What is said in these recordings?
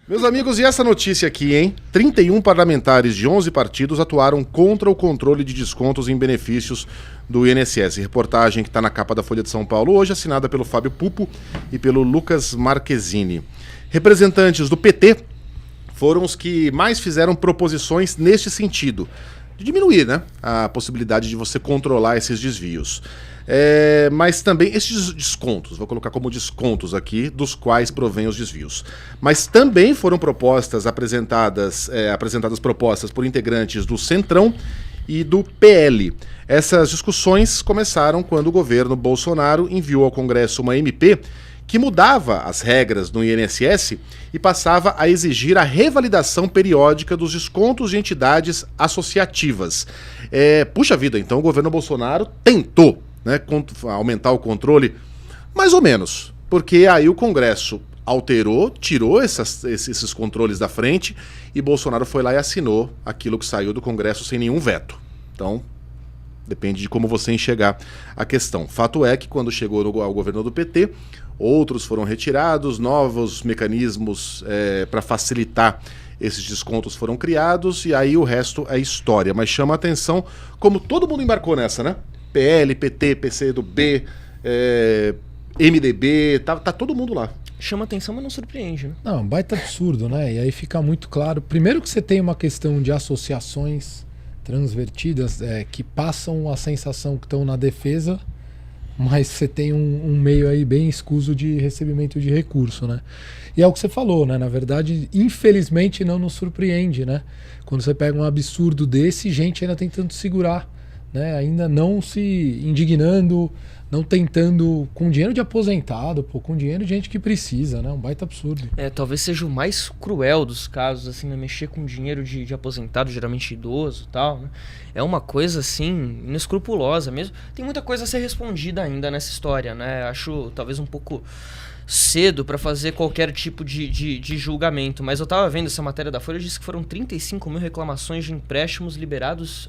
Meus amigos, e essa notícia aqui, hein? 31 parlamentares de 11 partidos atuaram contra o controle de descontos em benefícios do INSS. Reportagem que está na capa da Folha de São Paulo hoje, assinada pelo Fábio Pupo e pelo Lucas Marquezini. Representantes do PT foram os que mais fizeram proposições neste sentido, de diminuir, né, a possibilidade de você controlar esses desvios. Mas também esses descontos, vou colocar como descontos aqui, dos quais provém os desvios. Mas também foram apresentadas propostas por integrantes do Centrão e do PL. Essas discussões começaram quando o governo Bolsonaro enviou ao Congresso uma MP que mudava as regras no INSS e passava a exigir a revalidação periódica dos descontos de entidades associativas. Puxa vida, então o governo Bolsonaro tentou, né, aumentar o controle, mais ou menos, porque aí o Congresso alterou, tirou esses controles da frente e Bolsonaro foi lá e assinou aquilo que saiu do Congresso sem nenhum veto. Então, depende de como você enxergar a questão. Fato é que quando chegou ao governo do PT, outros foram retirados, novos mecanismos para facilitar esses descontos foram criados e aí o resto é história. Mas chama a atenção como todo mundo embarcou nessa, né? PL, PT, PCdoB, MDB, tá todo mundo lá. Chama atenção, mas não surpreende, né? Não, baita absurdo, né? E aí fica muito claro. Primeiro que você tem uma questão de associações transvertidas que passam a sensação que estão na defesa, mas você tem um meio aí bem escuso de recebimento de recurso, né? E é o que você falou, né? Na verdade, infelizmente não nos surpreende, né? Quando você pega um absurdo desse, gente ainda tentando segurar, né? Ainda não se indignando, não tentando, com dinheiro de aposentado, com dinheiro de gente que precisa, né? Um baita absurdo. Talvez seja o mais cruel dos casos, assim, né? Mexer com dinheiro de aposentado, geralmente idoso e tal, né? É uma coisa, assim, inescrupulosa mesmo. Tem muita coisa a ser respondida ainda nessa história, né? Acho talvez um pouco cedo para fazer qualquer tipo de julgamento, mas eu estava vendo essa matéria da Folha, disse que foram 35 mil reclamações de empréstimos liberados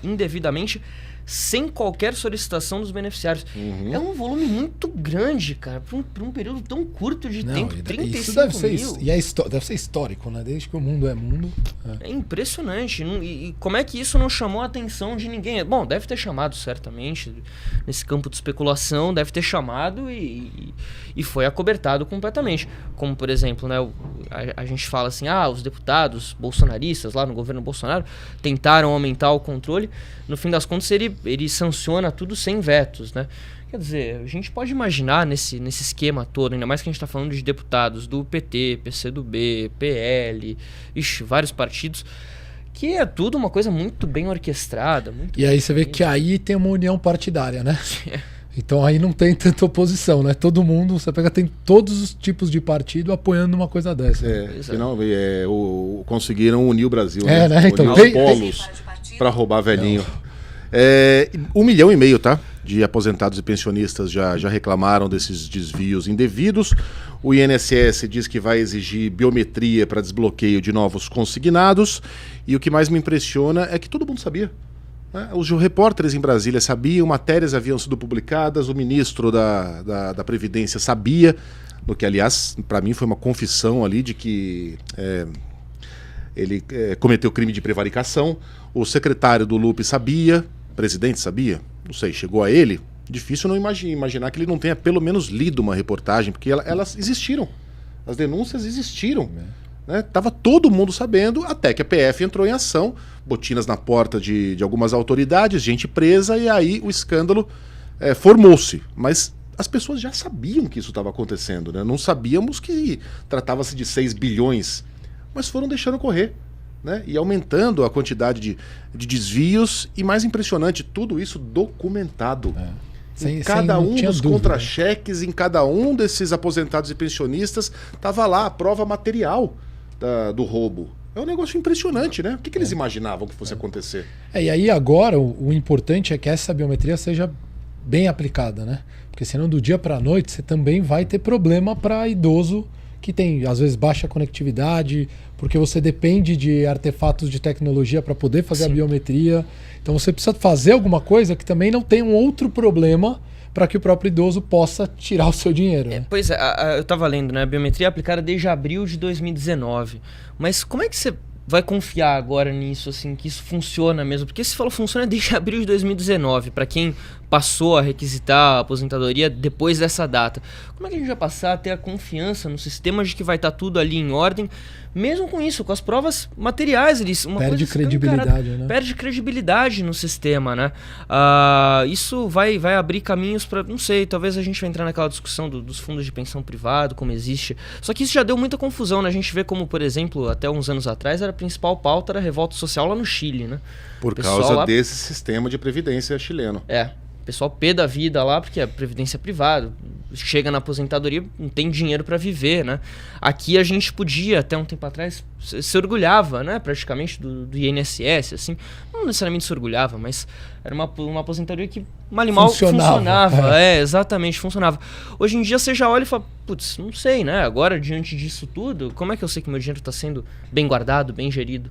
indevidamente, sem qualquer solicitação dos beneficiários. É um volume muito grande, cara, para um período tão curto de tempo. 35 isso deve ser mil. E deve ser histórico, né? Desde que o mundo é mundo. É impressionante. E como é que isso não chamou a atenção de ninguém? Bom, deve ter chamado certamente, nesse campo de especulação, deve ter chamado e foi acobertado completamente. Como, por exemplo, né, a gente fala assim, os deputados bolsonaristas lá no governo Bolsonaro tentaram aumentar o controle. No fim das contas, ele sanciona tudo sem vetos, né? Quer dizer, a gente pode imaginar nesse esquema todo, ainda mais que a gente está falando de deputados do PT, PCdoB, PL, vários partidos, que é tudo uma coisa muito bem orquestrada. E aí você vê que aí tem uma união partidária, né? Então aí não tem tanta oposição, né? Todo mundo, você pega, tem todos os tipos de partido apoiando uma coisa dessa. Conseguiram unir o Brasil, né? Então, unir os polos para roubar velhinho. 1,5 milhão, tá? De aposentados e pensionistas já reclamaram desses desvios indevidos. O INSS diz que vai exigir biometria para desbloqueio de novos consignados. E o que mais me impressiona é que todo mundo sabia. Os repórteres em Brasília sabiam, matérias haviam sido publicadas, o ministro da Previdência sabia, no que, aliás, para mim foi uma confissão ali de que ele cometeu crime de prevaricação. O secretário do Lupe sabia, o presidente sabia, não sei, chegou a ele. Difícil não imaginar que ele não tenha pelo menos lido uma reportagem, porque elas existiram, as denúncias existiram. Tava todo mundo sabendo, até que a PF entrou em ação, botinas na porta de algumas autoridades, gente presa, e aí o escândalo formou-se. Mas as pessoas já sabiam que isso estava acontecendo, né? Não sabíamos que tratava-se de 6 bilhões, mas foram deixando correr, né? E aumentando a quantidade de desvios, e mais impressionante, tudo isso documentado. Em cada um dos contra-cheques, em cada um desses aposentados e pensionistas, estava lá a prova material do roubo. É um negócio impressionante, né? O que eles imaginavam que fosse acontecer? E aí agora o importante é que essa biometria seja bem aplicada, né? Porque senão do dia para a noite você também vai ter problema para idoso que tem, às vezes, baixa conectividade, porque você depende de artefatos de tecnologia para poder fazer a biometria. Então você precisa fazer alguma coisa que também não tenha um outro problema para que o próprio idoso possa tirar o seu dinheiro. Né? Pois é, eu estava lendo, né? A biometria é aplicada desde abril de 2019. Mas como é que você vai confiar agora nisso, assim, que isso funciona mesmo? Porque se falou funciona desde abril de 2019, para quem passou a requisitar a aposentadoria depois dessa data. Como é que a gente vai passar a ter a confiança no sistema de que vai estar tudo ali em ordem, mesmo com isso, com as provas materiais? Perde credibilidade, né? Perde credibilidade no sistema, né? Isso vai abrir caminhos para, não sei, talvez a gente vai entrar naquela discussão dos fundos de pensão privado, como existe. Só que isso já deu muita confusão, né? A gente vê como, por exemplo, até uns anos atrás, a principal pauta era a revolta social lá no Chile, né? Por causa desse sistema de previdência chileno. O pessoal pê da vida lá, porque é previdência privada, chega na aposentadoria, não tem dinheiro para viver, né? Aqui a gente podia, até um tempo atrás, se orgulhava, né? Praticamente do INSS, assim. Não necessariamente se orgulhava, mas era uma aposentadoria que mal e mal funcionava. Exatamente, funcionava. Hoje em dia você já olha e fala, putz, não sei, né? Agora, diante disso tudo, como é que eu sei que meu dinheiro está sendo bem guardado, bem gerido?